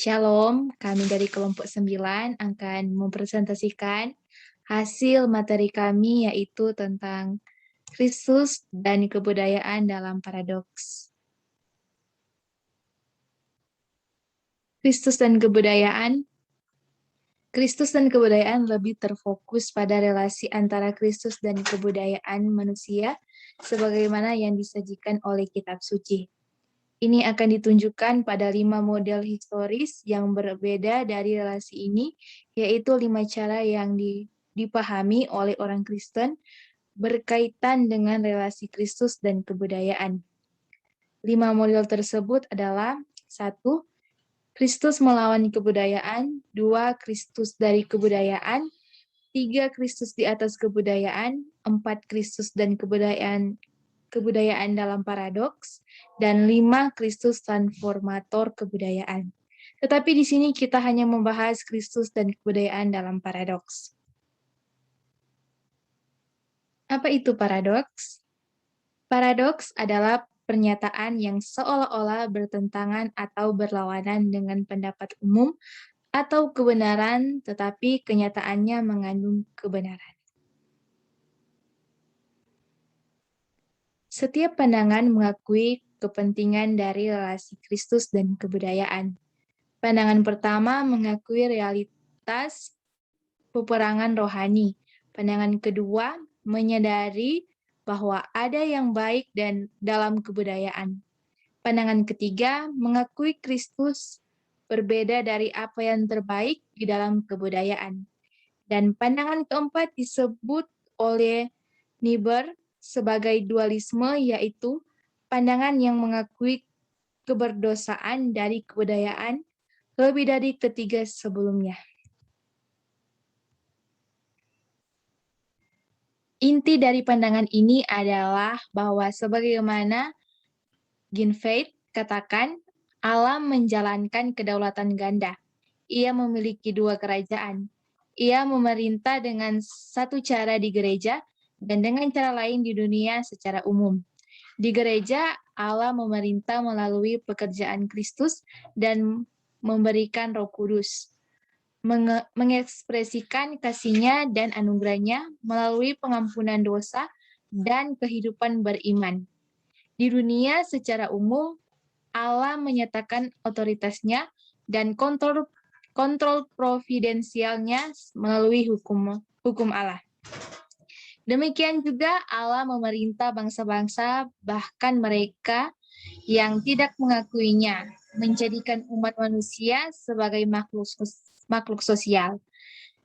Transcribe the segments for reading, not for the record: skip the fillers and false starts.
Shalom, kami dari kelompok 9 akan mempresentasikan hasil materi kami yaitu tentang Kristus dan kebudayaan dalam paradoks. Kristus dan kebudayaan lebih terfokus pada relasi antara Kristus dan kebudayaan manusia sebagaimana yang disajikan oleh kitab suci. Ini akan ditunjukkan pada 5 model historis yang berbeda dari relasi ini, yaitu 5 cara yang dipahami oleh orang Kristen berkaitan dengan relasi Kristus dan kebudayaan. 5 model tersebut adalah 1. Kristus melawan kebudayaan, 2. Kristus dari kebudayaan, 3. Kristus di atas kebudayaan, 4. Kristus dan kebudayaan dalam paradoks, dan 5 Kristus transformator kebudayaan. Tetapi di sini kita hanya membahas Kristus dan kebudayaan dalam paradoks. Apa itu paradoks? Paradoks adalah pernyataan yang seolah-olah bertentangan atau berlawanan dengan pendapat umum atau kebenaran, tetapi kenyataannya mengandung kebenaran. Setiap pandangan mengakui kepentingan dari relasi Kristus dan kebudayaan. Pandangan pertama mengakui realitas peperangan rohani. Pandangan kedua menyadari bahwa ada yang baik dan dalam kebudayaan. Pandangan ketiga mengakui Kristus berbeda dari apa yang terbaik di dalam kebudayaan. Dan pandangan keempat disebut oleh Niebuhr sebagai dualisme, yaitu pandangan yang mengakui keberdosaan dari kebudayaan lebih dari ketiga sebelumnya. Inti dari pandangan ini adalah bahwa sebagaimana Ginfeld katakan, Allah menjalankan kedaulatan ganda. Ia memiliki 2 kerajaan. Ia memerintah dengan satu cara di gereja dan dengan cara lain di dunia secara umum. Di gereja, Allah memerintah melalui pekerjaan Kristus dan memberikan Roh Kudus, mengekspresikan kasih-Nya dan anugerah-Nya melalui pengampunan dosa dan kehidupan beriman. Di dunia secara umum, Allah menyatakan otoritas-Nya dan kontrol providensialnya melalui hukum Allah. Demikian juga Allah memerintah bangsa-bangsa, bahkan mereka yang tidak mengakuinya, menjadikan umat manusia sebagai makhluk sosial,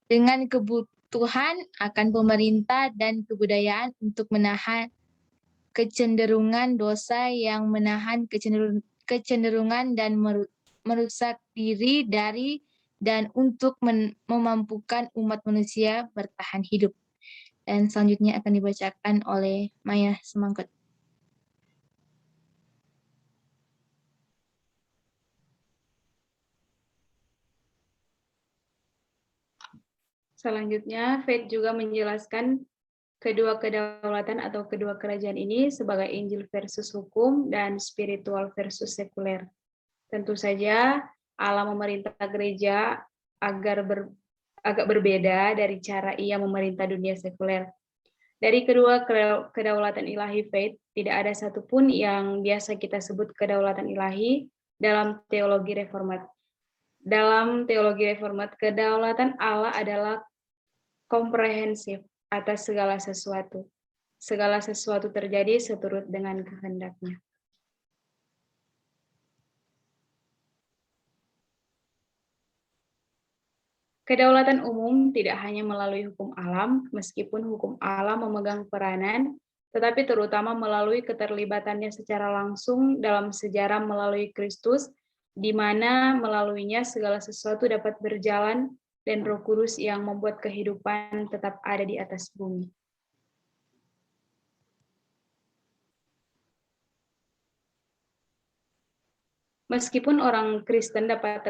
dengan kebutuhan akan pemerintah dan kebudayaan untuk menahan kecenderungan dosa yang menahan kecenderungan dan merusak diri dari dan untuk memampukan umat manusia bertahan hidup. Dan selanjutnya akan dibacakan oleh Maya Semangkut. Selanjutnya, Faith juga menjelaskan kedua kedaulatan atau kedua kerajaan ini sebagai Injil versus hukum dan spiritual versus sekuler. Tentu saja Allah memerintah gereja agak berbeda dari cara ia memerintah dunia sekuler. Dari kedua kedaulatan ilahi Faith, tidak ada satupun yang biasa kita sebut kedaulatan ilahi dalam teologi reformat. Dalam teologi reformat, kedaulatan Allah adalah komprehensif atas segala sesuatu. Segala sesuatu terjadi seturut dengan kehendak-Nya. Kedaulatan umum tidak hanya melalui hukum alam, meskipun hukum alam memegang peranan, tetapi terutama melalui keterlibatannya secara langsung dalam sejarah melalui Kristus, di mana melaluinya segala sesuatu dapat berjalan dan Roh Kudus yang membuat kehidupan tetap ada di atas bumi. Meskipun orang Kristen dapat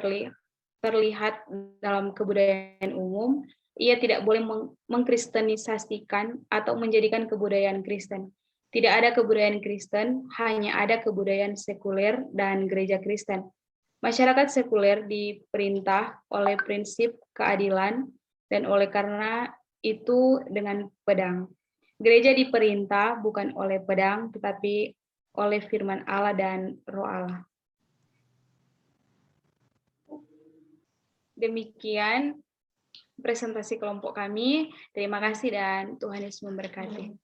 terlihat dalam kebudayaan umum, ia tidak boleh mengkristenisasikan atau menjadikan kebudayaan Kristen. Tidak ada kebudayaan Kristen, hanya ada kebudayaan sekuler dan gereja Kristen. Masyarakat sekuler diperintah oleh prinsip keadilan dan oleh karena itu dengan pedang. Gereja diperintah bukan oleh pedang, tetapi oleh firman Allah dan Roh Allah. Demikian presentasi kelompok kami. Terima kasih dan Tuhan Yesus memberkati.